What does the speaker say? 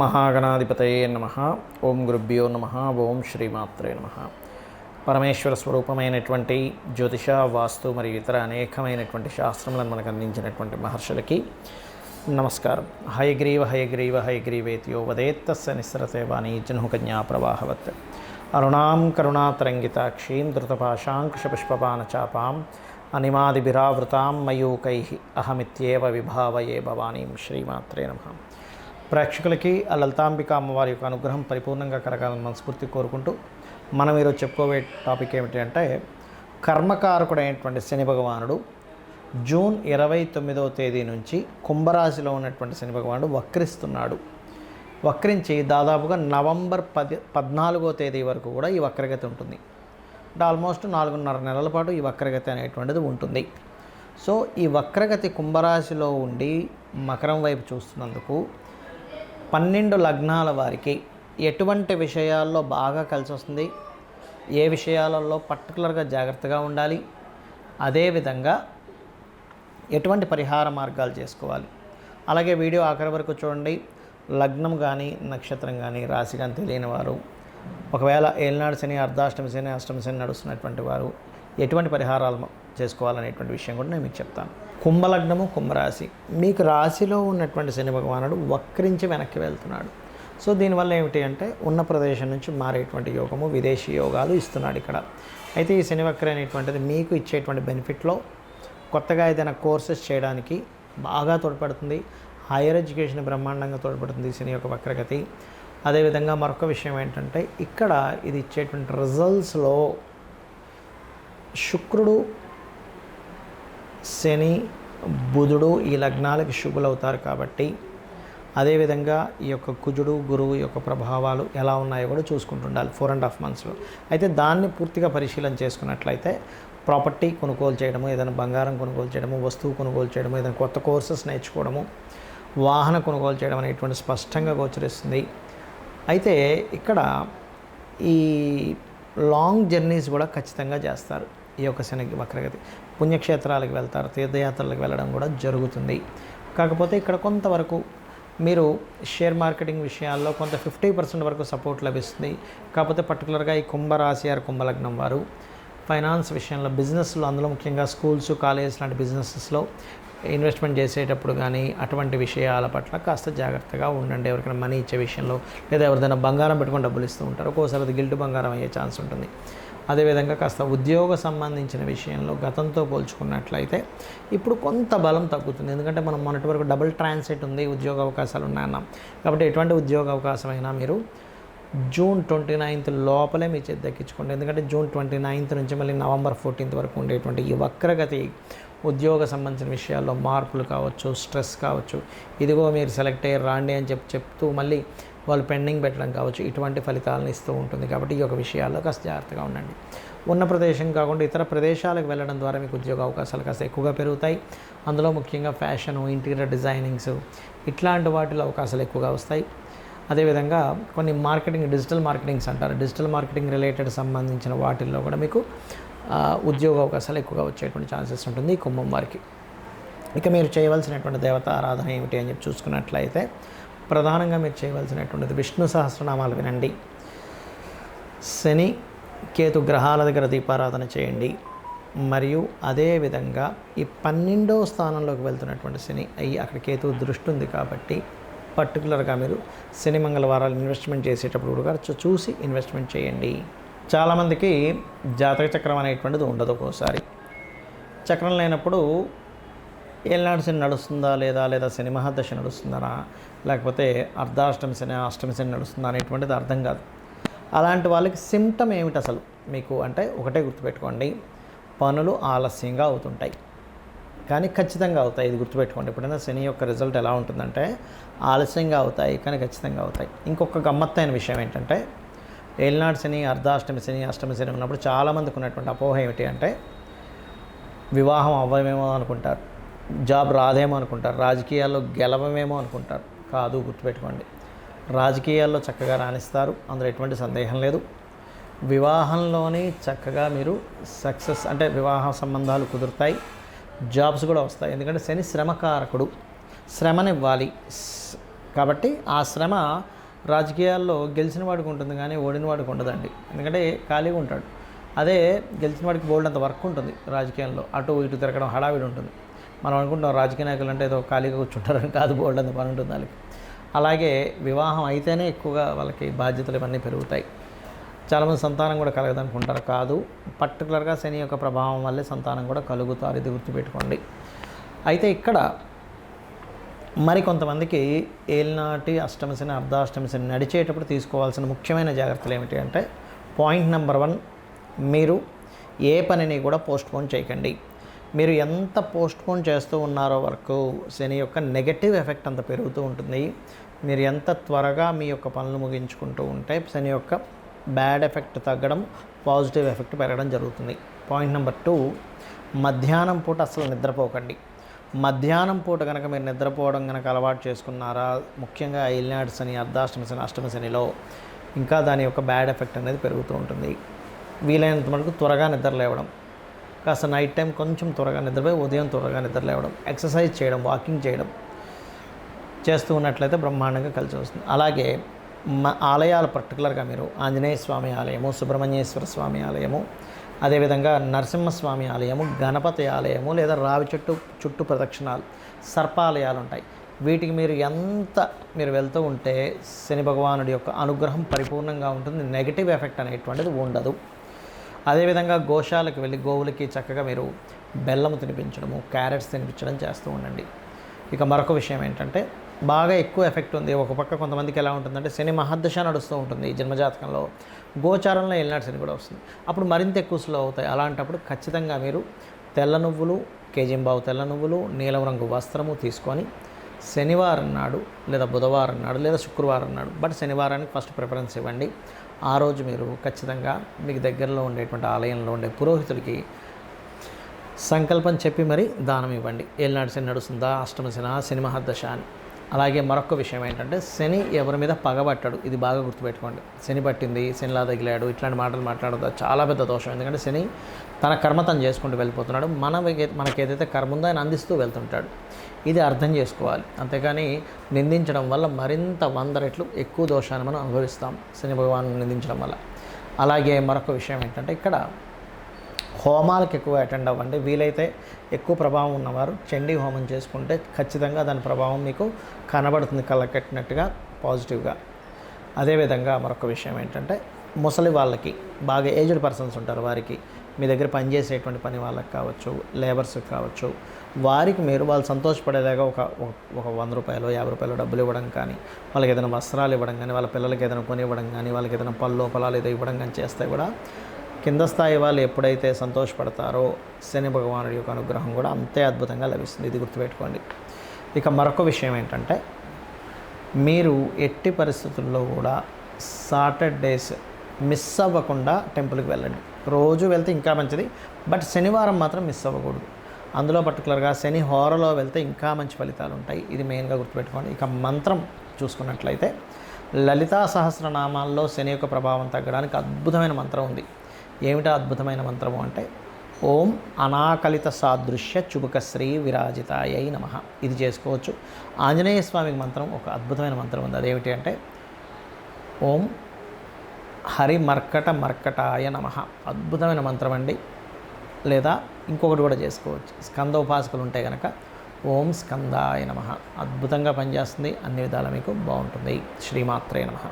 మహాగణాధిపతయే నమః. ఓం గురుభ్యో నమః. ఓం శ్రీమాత్రే నమః. పరమేశ్వర స్వరూపమైనటువంటి జ్యోతిష, వాస్తు మరియు ఇతర అనేకమైనటువంటి శాస్త్రములను మనకు అందించినటువంటి మహర్షులకి నమస్కారం. హయగ్రీవ హయగ్రీవ హయగ్రీవేత్యో వదేత్తస్య నిస్సరతే వాణీ జహ్నుకన్యా ప్రవాహవత్. అరుణాం కరుణాతరంగితాక్షీం ధృతపాశాంకుశపుష్పపానచాపాం అనిమాదిభిరావృతాం మయూకైః అహమిత్యేవ విభావయే భవానీం. శ్రీమాత్రే నమః. ప్రేక్షకులకి ఆ లలితాంబిక అమ్మవారి యొక్క అనుగ్రహం పరిపూర్ణంగా కలగాలని మనస్ఫూర్తి కోరుకుంటూ మనం ఈరోజు చెప్పుకోవే టాపిక్ ఏమిటి అంటే, కర్మకారకుడైనటువంటి శని భగవానుడు జూన్ 29వ తేదీ నుంచి కుంభరాశిలో ఉన్నటువంటి శని భగవానుడు వక్రిస్తున్నాడు. వక్రించి దాదాపుగా నవంబర్ 14వ తేదీ వరకు కూడా ఈ వక్రగతి ఉంటుంది. అంటే ఆల్మోస్ట్ 4.5 నెలల పాటు ఈ వక్రగతి అనేటువంటిది ఉంటుంది. సో ఈ వక్రగతి కుంభరాశిలో ఉండి మకరం వైపు చూస్తున్నందుకు 12 లగ్నాల వారికి ఎటువంటి విషయాల్లో బాగా కలిసి వస్తుంది, ఏ విషయాలలో పర్టికులర్గా జాగ్రత్తగా ఉండాలి, అదేవిధంగా ఎటువంటి పరిహార మార్గాలు చేసుకోవాలి. అలాగే వీడియో ఆఖరి వరకు చూడండి. లగ్నం కానీ నక్షత్రం కానీ రాశి కానీ తెలియని వారు, ఒకవేళ ఏలినాడు శని, అర్ధాష్టమి శని, అష్టమి శని నడుస్తున్నటువంటి వారు ఎటువంటి పరిహారాలు చేసుకోవాలనేటువంటి విషయం కూడా నేను మీకు చెప్తాను. కుంభలగ్నము, కుంభరాశి, మీకు రాశిలో ఉన్నటువంటి శని భగవానుడు వక్రించి వెనక్కి వెళ్తున్నాడు. సో దీనివల్ల ఏమిటి అంటే, ఉన్న ప్రదేశం నుంచి మారేటువంటి యోగము, విదేశీ యోగాలు ఇస్తున్నాడు ఇక్కడ. అయితే ఈ శని వక్ర అనేటువంటిది మీకు ఇచ్చేటువంటి బెనిఫిట్లో కొత్తగా ఏదైనా కోర్సెస్ చేయడానికి బాగా తోడ్పడుతుంది. హైయర్ ఎడ్యుకేషన్ బ్రహ్మాండంగా తోడ్పడుతుంది శని యొక్క వక్రగతి. అదేవిధంగా మరొక విషయం ఏంటంటే, ఇక్కడ ఇది ఇచ్చేటువంటి రిజల్ట్స్లో శుక్రుడు, శని, బుధుడు ఈ లగ్నాలకి శుభులవుతారు కాబట్టి, అదేవిధంగా ఈ యొక్క కుజుడు, గురువు యొక్క ప్రభావాలు ఎలా ఉన్నాయో కూడా చూసుకుంటుండాలి 4.5 monthsలో. అయితే దాన్ని పూర్తిగా పరిశీలన చేసుకున్నట్లయితే ప్రాపర్టీ కొనుగోలు చేయడము, ఏదైనా బంగారం కొనుగోలు చేయడము, వస్తువు కొనుగోలు చేయడము, ఏదైనా కొత్త కోర్సెస్ నేర్చుకోవడము, వాహన కొనుగోలు చేయడం అనేటువంటి స్పష్టంగా గోచరిస్తుంది. అయితే ఇక్కడ ఈ లాంగ్ జర్నీస్ కూడా ఖచ్చితంగా చేస్తారు. ఈ యొక్క శని వక్రగతి పుణ్యక్షేత్రాలకు వెళ్తారు, తీర్థయాత్రలకు వెళ్ళడం కూడా జరుగుతుంది. కాకపోతే ఇక్కడ కొంతవరకు మీరు షేర్ మార్కెటింగ్ విషయాల్లో కొంత 50% వరకు సపోర్ట్ లభిస్తుంది. కాకపోతే పర్టికులర్గా ఈ కుంభరాశి ఆర్ కుంభలగ్నం వారు ఫైనాన్స్ విషయంలో, బిజినెస్లో, అందులో ముఖ్యంగా స్కూల్స్, కాలేజెస్ లాంటి బిజినెసెస్లో ఇన్వెస్ట్మెంట్ చేసేటప్పుడు కానీ అటువంటి విషయాల పట్ల కాస్త జాగ్రత్తగా ఉండండి. ఎవరికైనా మనీ ఇచ్చే విషయంలో, లేదా ఎవరిదైనా బంగారం పెట్టుకొని డబ్బులు ఇస్తూ ఉంటారు, ఒక్కోసారి అది గిల్ట్ బంగారం అయ్యే ఛాన్స్ ఉంటుంది. అదేవిధంగా కాస్త ఉద్యోగ సంబంధించిన విషయంలో గతంతో పోల్చుకున్నట్లయితే ఇప్పుడు కొంత బలం తగ్గుతుంది. ఎందుకంటే మనం మొన్నటి వరకు డబుల్ ట్రాన్సిట్ ఉంది, ఉద్యోగ అవకాశాలు ఉన్నాయన్నాం. కాబట్టి ఎటువంటి ఉద్యోగ అవకాశమైనా మీరు జూన్ 29th లోపలే మీ చేతి దక్కించుకోండి. ఎందుకంటే జూన్ 29th నుంచి మళ్ళీ నవంబర్ 14th వరకు ఉండేటువంటి ఈ వక్రగతి ఉద్యోగ సంబంధించిన విషయాల్లో మార్పులు కావచ్చు, స్ట్రెస్ కావచ్చు, ఇదిగో మీరు సెలెక్ట్ అయ్యి రాండి అని చెప్తూ మళ్ళీ వాళ్ళు పెండింగ్ పెట్టడం కావచ్చు, ఇటువంటి ఫలితాలను ఇస్తూ ఉంటుంది. కాబట్టి ఈ యొక్క విషయాల్లో కాస్త జాగ్రత్తగా ఉండండి. ఉన్న ప్రదేశం కాకుండా ఇతర ప్రదేశాలకు వెళ్ళడం ద్వారా మీకు ఉద్యోగ అవకాశాలు కాస్త ఎక్కువగా పెరుగుతాయి. అందులో ముఖ్యంగా ఫ్యాషను, ఇంటీరియర్ డిజైనింగ్స్ ఇట్లాంటి వాటిలో అవకాశాలు ఎక్కువగా వస్తాయి. అదేవిధంగా కొన్ని మార్కెటింగ్, డిజిటల్ మార్కెటింగ్స్ అంటారు, డిజిటల్ మార్కెటింగ్ రిలేటెడ్ సంబంధించిన వాటిల్లో కూడా మీకు ఉద్యోగ అవకాశాలు ఎక్కువగా వచ్చేటువంటి ఛాన్సెస్ ఉంటుంది ఈ కుంభం వారికి. ఇక మీరు చేయవలసినటువంటి దేవత ఆరాధన ఏమిటి అని చెప్పి చూసుకున్నట్లయితే, ప్రధానంగా మీరు చేయవలసినటువంటిది విష్ణు సహస్రనామాలు వినండి, శని కేతు గ్రహాల దగ్గర దీపారాధన చేయండి. మరియు అదేవిధంగా ఈ 12వ స్థానంలోకి వెళ్తున్నటువంటి శని అయ్యి అక్కడ కేతు దృష్టి ఉంది కాబట్టి పర్టికులర్గా మీరు శని మంగళవారాలు ఇన్వెస్ట్మెంట్ చేసేటప్పుడు కూడా చూసి ఇన్వెస్ట్మెంట్ చేయండి. చాలామందికి జాతక చక్రం అనేటువంటిది ఉండదు. ఒక్కోసారి చక్రం లేనప్పుడు ఏలినాడు శని నడుస్తుందా లేదా శని మహాదశ నడుస్తుందా, లేకపోతే అర్ధాష్టమి శని, అష్టమి శని నడుస్తుందా అనేటువంటిది అర్థం కాదు. అలాంటి వాళ్ళకి సిమ్టమ్ ఏమిటి అసలు మీకు అంటే, ఒకటే గుర్తుపెట్టుకోండి, పనులు ఆలస్యంగా అవుతుంటాయి కానీ ఖచ్చితంగా అవుతాయి. ఇది గుర్తుపెట్టుకోండి. ఎప్పుడైనా శని యొక్క రిజల్ట్ ఎలా ఉంటుందంటే, ఆలస్యంగా అవుతాయి కానీ ఖచ్చితంగా అవుతాయి. ఇంకొక గమ్మత్తైన విషయం ఏంటంటే, ఏలినాడు శని, అర్ధాష్టమి శని, అష్టమి శని ఉన్నప్పుడు చాలామందికి ఉన్నటువంటి అపోహ ఏమిటి అంటే, వివాహం అవ్వమేమో అనుకుంటారు, జాబ్ రాదేమో అనుకుంటారు, రాజకీయాల్లో గెలవమేమో అనుకుంటారు. కాదు, గుర్తుపెట్టుకోండి, రాజకీయాల్లో చక్కగా రాణిస్తారు, అందులో ఎటువంటి సందేహం లేదు. వివాహంలోనే చక్కగా మీరు సక్సెస్ అంటే వివాహ సంబంధాలు కుదురుతాయి, జాబ్స్ కూడా వస్తాయి. ఎందుకంటే శని శ్రమకారకుడు, శ్రమనివ్వాలి. కాబట్టి ఆ శ్రమ రాజకీయాల్లో గెలిచిన వాడికి ఉంటుంది కానీ ఓడిన వాడికి ఉండదండి. ఎందుకంటే ఖాళీగా ఉంటాడు. అదే గెలిచిన వాడికి బోల్డ్ అంత వర్క్ ఉంటుంది రాజకీయాల్లో, అటు ఇటు తిరగడం హడావిడి ఉంటుంది. మనం అనుకుంటాం రాజకీయ నాయకులు అంటే ఏదో ఖాళీగా కూర్చుంటారని, కాదు, బోల్డ్ అంత పని ఉంటుంది వాళ్ళకి. అలాగే వివాహం అయితేనే ఎక్కువగా వాళ్ళకి బాధ్యతలు ఇవన్నీ పెరుగుతాయి. చాలామంది సంతానం కూడా కలగదనుకుంటారు, కాదు, పర్టికులర్గా శని యొక్క ప్రభావం వల్లే సంతానం కూడా కలుగుతారు, ఇది గుర్తుపెట్టుకోండి. అయితే ఇక్కడ మరి కొంతమందికి ఏలినాటి అష్టమ శని, అర్ధాష్టమ శని నడిచేటప్పుడు తీసుకోవాల్సిన ముఖ్యమైన జాగ్రత్తలు ఏమిటి అంటే, పాయింట్ నెంబర్ 1, మీరు ఏ పనిని కూడా పోస్ట్పోన్ చేయకండి. మీరు ఎంత పోస్ట్పోన్ చేస్తూ ఉన్నారో వరకు శని యొక్క నెగటివ్ ఎఫెక్ట్ అంత పెరుగుతూ ఉంటుంది. మీరు ఎంత త్వరగా మీ యొక్క పనులు ముగించుకుంటూ ఉంటే శని యొక్క బ్యాడ్ ఎఫెక్ట్ తగ్గడం, పాజిటివ్ ఎఫెక్ట్ పెరగడం జరుగుతుంది. పాయింట్ నెంబర్ 2, మధ్యాహ్నం పూట అసలు నిద్రపోకండి. మధ్యాహ్నం పూట కనుక మీరు నిద్రపోవడం కనుక అలవాటు చేసుకున్నారా, ముఖ్యంగా ఏలినాటి శని, అర్ధాష్టమ శని, అష్టమ శనిలో ఇంకా దాని యొక్క బ్యాడ్ ఎఫెక్ట్ అనేది పెరుగుతూ ఉంటుంది. వీలైనంత మటుకు త్వరగా నిద్ర లేవడం, కాస్త నైట్ టైం కొంచెం త్వరగా నిద్రపోయి ఉదయం త్వరగా నిద్ర లేవడం, ఎక్సర్సైజ్ చేయడం, వాకింగ్ చేయడం చేస్తూ ఉన్నట్లయితే బ్రహ్మాండంగా కలిసి వస్తుంది. అలాగే ఆలయాలు పర్టికులర్గా మీరు ఆంజనేయ స్వామి ఆలయము, సుబ్రహ్మణ్యేశ్వర స్వామి ఆలయము, అదేవిధంగా నరసింహస్వామి ఆలయము, గణపతి ఆలయము, లేదా రావి చుట్టూ ప్రదక్షిణాలు, సర్పాలయాలు ఉంటాయి. వీటికి మీరు వెళ్తూ ఉంటే శని భగవానుడి యొక్క అనుగ్రహం పరిపూర్ణంగా ఉంటుంది. నెగిటివ్ ఎఫెక్ట్ అనేటువంటిది ఉండదు. అదేవిధంగా గోశాలకు వెళ్ళి గోవులకి చక్కగా మీరు బెల్లము తినిపించడము, క్యారెట్స్ తినిపించడం చేస్తూ ఉండండి. ఇక మరొక విషయం ఏంటంటే, బాగా ఎక్కువ ఎఫెక్ట్ ఉంది. ఒక పక్క కొంతమందికి ఎలా ఉంటుందంటే, శని మహర్దశ నడుస్తూ ఉంటుంది జన్మజాతకంలో, గోచారంలో ఏలినాటి శని కూడా వస్తుంది. అప్పుడు మరింత ఎక్కువ స్లో అవుతాయి. అలాంటప్పుడు ఖచ్చితంగా మీరు తెల్ల నువ్వులు, కేజీంబావు తెల్ల నువ్వులు, నీలం రంగు వస్త్రము తీసుకొని శనివారం నాడు లేదా బుధవారం నాడు లేదా శుక్రవారం నాడు, బట్ శనివారానికి ఫస్ట్ ప్రిఫరెన్స్ ఇవ్వండి. ఆ రోజు మీరు ఖచ్చితంగా మీకు దగ్గరలో ఉండేటువంటి ఆలయంలో ఉండే పురోహితుడికి సంకల్పం చెప్పి మరీ దానం ఇవ్వండి. ఏలినాటి శని నడుస్తుందా, అష్టమ శని, శని మహర్దశ అని. అలాగే మరొక విషయం ఏంటంటే, శని ఎవరి మీద పగబట్టాడు, ఇది బాగా గుర్తుపెట్టుకోండి. శని పట్టింది, శనిలా తగిలాడు, ఇట్లాంటి మాటలు మాట్లాడదు, చాలా పెద్ద దోషం. ఎందుకంటే శని తన కర్మ తను చేసుకుంటూ వెళ్ళిపోతున్నాడు. మనకి ఏదైతే కర్మ ఉందో ఆయన అందిస్తూ వెళ్తుంటాడు. ఇది అర్థం చేసుకోవాలి. అంతేకాని నిందించడం వల్ల మరింత 100 రెట్లు ఎక్కువ దోషాన్ని మనం అనుభవిస్తాం శని భగవాను నిందించడం వల్ల. అలాగే మరొక విషయం ఏంటంటే, ఇక్కడ హోమాలకు ఎక్కువ అటెండ్ అవ్వండి. వీలైతే ఎక్కువ ప్రభావం ఉన్నవారు చండీ హోమం చేసుకుంటే ఖచ్చితంగా దాని ప్రభావం మీకు కనబడుతుంది, కళ్ళకట్టినట్టుగా పాజిటివ్గా. అదేవిధంగా మరొక విషయం ఏంటంటే, ముసలి వాళ్ళకి, బాగా ఏజ్డ్ పర్సన్స్ ఉంటారు, వారికి మీ దగ్గర పనిచేసేటువంటి పని వాళ్ళకి కావచ్చు, లేబర్స్కి కావచ్చు, వారికి మీరు వాళ్ళు సంతోషపడేలాగా ఒక 100 రూపాయలు 50 రూపాయలు డబ్బులు ఇవ్వడం కానీ, వాళ్ళకి ఏదైనా వస్త్రాలు ఇవ్వడం కానీ, వాళ్ళ పిల్లలకి ఏదైనా కొని ఇవ్వడం కానీ, వాళ్ళకి ఏదైనా పొలాలు ఏదో ఇవ్వడం కానీ చేస్తే కూడా కింద స్థాయి వాళ్ళు ఎప్పుడైతే సంతోషపడతారో శని భగవానుడి యొక్క అనుగ్రహం కూడా అంతే అద్భుతంగా లభిస్తుంది. ఇది గుర్తుపెట్టుకోండి. ఇక మరొక విషయం ఏంటంటే, మీరు ఎట్టి పరిస్థితుల్లో కూడా సాటర్డేస్ మిస్ అవ్వకుండా టెంపుల్కి వెళ్ళండి. రోజు వెళ్తే ఇంకా మంచిది, బట్ శనివారం మాత్రం మిస్ అవ్వకూడదు. అందులో పర్టికులర్గా శని హోరలో వెళ్తే ఇంకా మంచి ఫలితాలు ఉంటాయి. ఇది మెయిన్గా గుర్తుపెట్టుకోండి. ఇక మంత్రం చూసుకున్నట్లయితే, లలితా సహస్రనామాల్లో శని యొక్క ప్రభావం తగ్గడానికి అద్భుతమైన మంత్రం ఉంది. ఏమిటా అద్భుతమైన మంత్రము అంటే, ఓం అనాకలిత సాదృశ్య చుబుకశ్రీ విరాజితాయై నమః. ఇది చేసుకోవచ్చు. ఆంజనేయ స్వామికి మంత్రం, ఒక అద్భుతమైన మంత్రం ఉంది. అదేమిటి అంటే, ఓం హరి మర్కటాయ నమః. అద్భుతమైన మంత్రం అండి. లేదా ఇంకొకటి కూడా చేసుకోవచ్చు. స్కంద ఉపాసకులు ఉంటే కనుక ఓం స్కందాయ నమః. అద్భుతంగా పనిచేస్తుంది, అన్ని విధాలా మీకు బాగుంటుంది. శ్రీమాత్రే నమః.